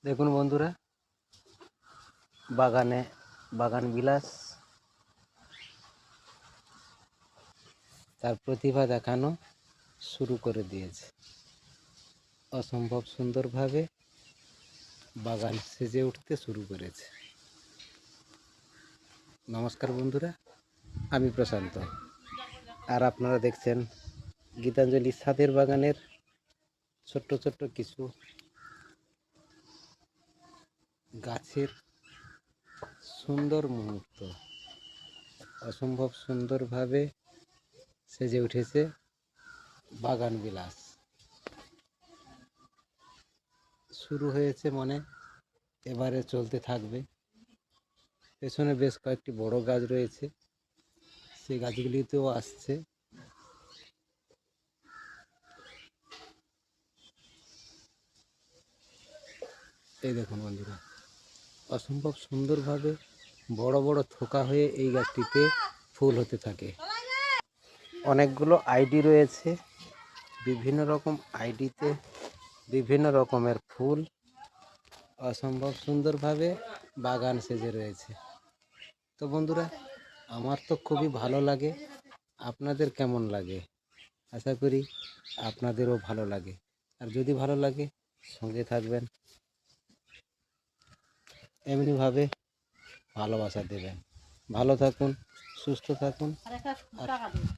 দেখুন বন্ধুরা, বাগান বিলাস তার প্রতিভা দেখানো শুরু করে দিয়েছে। অসম্ভব সুন্দরভাবে বাগান সেজে উঠতে শুরু করেছে। নমস্কার বন্ধুরা, আমি প্রশান্ত, আর আপনারা দেখছেন গীতাঞ্জলি ছাদের বাগানের ছোট্ট ছোট্ট কিছু গাছের সুন্দর মুহূর্ত। অসম্ভব সুন্দরভাবে সেজে উঠেছে বাগান বিলাস। শুরু হয়েছে মনে, এবারে চলতে থাকবে। পেছনে বেশ কয়েকটি বড় গাছ রয়েছে, সেই গাছগুলিতেও আসছে। এই দেখুন বন্ধুরা, অসম্ভব সুন্দরভাবে বড় বড় থোকা হয়ে এই গাছটিতে ফুল হতে থাকে। অনেকগুলো আইডি রয়েছে, বিভিন্ন রকম আইডিতে বিভিন্ন রকমের ফুল অসম্ভব সুন্দরভাবে বাগান সেজে রয়েছে। তো বন্ধুরা, আমার তো খুবই ভালো লাগে। আপনাদের কেমন লাগে? আশা করি আপনাদেরও ভালো লাগে। আর যদি ভালো লাগে, সঙ্গে থাকবেন, এমনিভাবে ভালোবাসা দেবেন। ভালো থাকুন, সুস্থ থাকুন।